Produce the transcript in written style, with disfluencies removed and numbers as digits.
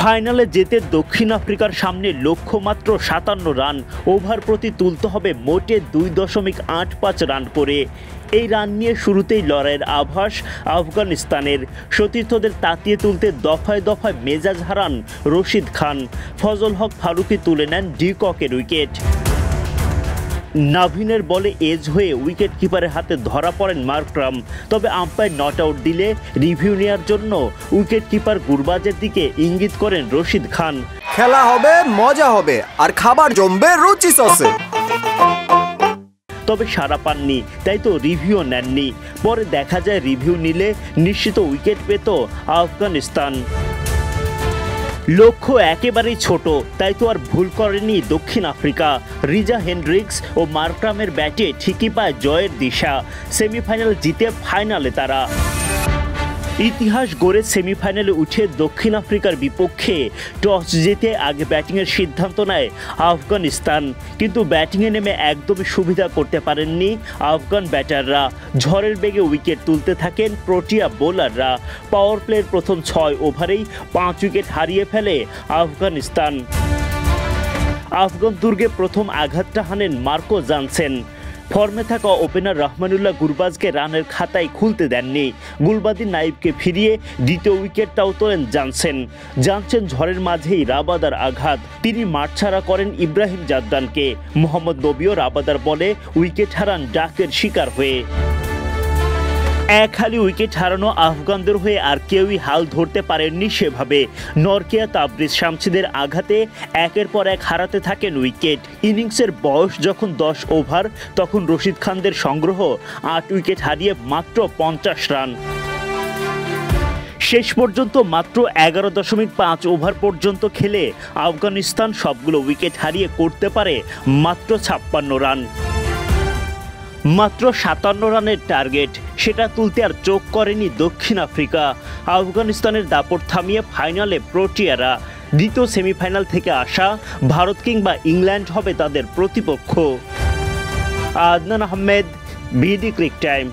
ফাইনালে যেতে দক্ষিণ আফ্রিকার সামনে লক্ষ্য মাত্র ৫৭ রান। ওভার প্রতি তুলতে হবে মোটে ২.৮৫ রান করে। এই রান নিয়ে শুরুতেই লড়াইয়ের আভাস আফগানিস্তানের। সতীর্থদের তাতিয়ে তুলতে দফায় দফায় মেজাজ হারান রশিদ খান। ফজল হক ফারুকী তুলে নেন ডি ককের উইকেট। নাভিনের বলে এজ হয়ে উইকেট কিপারের হাতে ধরা পড়েন মার্করাম। তবে আম্পায়ার নট আউট দিলে রিভিউ নেওয়ার জন্য উইকেট কিপার গুরবাজের দিকে ইঙ্গিত করেন রশিদ খান। খেলা হবে, মজা হবে, আর খাবার জমবে রুচি সসে। তবে সাড়া পাননি, তাই তো রিভিউ নেননি। পরে দেখা যায় রিভিউ নিলে নিশ্চিত উইকেট পেত আফগানিস্তান। লক্ষ্য একেবারেই ছোট, তাই তো আর ভুল করেনি দক্ষিণ আফ্রিকা। রিজা হেনড্রিক্স ও মার্করামের ব্যাটে ঠিকই পায় জয়ের দিশা। সেমিফাইনাল জিতে ফাইনালে তারা। ইতিহাস গড়ে সেমিফাইনালে উঠে দক্ষিণ আফ্রিকার বিপক্ষে টস জিতে আগে ব্যাটিংয়ের সিদ্ধান্ত নেয় আফগানিস্তান। কিন্তু ব্যাটিংয়ে নেমে একদমই সুবিধা করতে পারেননি আফগান ব্যাটাররা। ঝড়ের বেগে উইকেট তুলতে থাকেন প্রোটিয়া বোলাররা। পাওয়ার প্লের প্রথম ৬ ওভারেই ৫ উইকেট হারিয়ে ফেলে আফগানিস্তান। আফগান দুর্গে প্রথম আঘাতটা হানেন মার্কো জানসেন। ফর্মে থাকা ওপেনার রহমানুল্লাহ গুরবাজকে রানের খাতায় খুলতে দেননি। গুলবাদিন নাইবকে ফিরিয়ে দ্বিতীয় উইকেটটাও তোলেন জানসেন ঝড়ের মাঝেই রাবাদার আঘাত। তিনি মাঠ ছাড়া করেন ইব্রাহিম জাদ্দানকে। মোহাম্মদ নবীও রাবাদার বলে উইকেট হারান ডাকের শিকার হয়ে। এক হালি উইকেট হারানো আফগানদের হয়ে আর কেউই হাল ধরতে পারেননি সেভাবে। নরকিয়া তাবরিজ শামসিদের আঘাতে একের পর এক হারাতে থাকেন উইকেট। ইনিংসের বয়স যখন ১০ ওভার, তখন রশিদ খানদের সংগ্রহ ৮ উইকেট হারিয়ে মাত্র ৫০ রান। শেষ পর্যন্ত মাত্র ১১.৫ ওভার পর্যন্ত খেলে আফগানিস্তান সবগুলো উইকেট হারিয়ে করতে পারে মাত্র ৫৬ রান। মাত্র ৫৭ রানের টার্গেট, সেটা তুলতে আর চোখ করেনি দক্ষিণ আফ্রিকা। আফগানিস্তানের দাপট থামিয়ে ফাইনালে প্রোটিয়ারা। দ্বিতীয় সেমিফাইনাল থেকে আসা ভারত কিংবা ইংল্যান্ড হবে তাদের প্রতিপক্ষ। Adnan Ahmed, BD Cric time.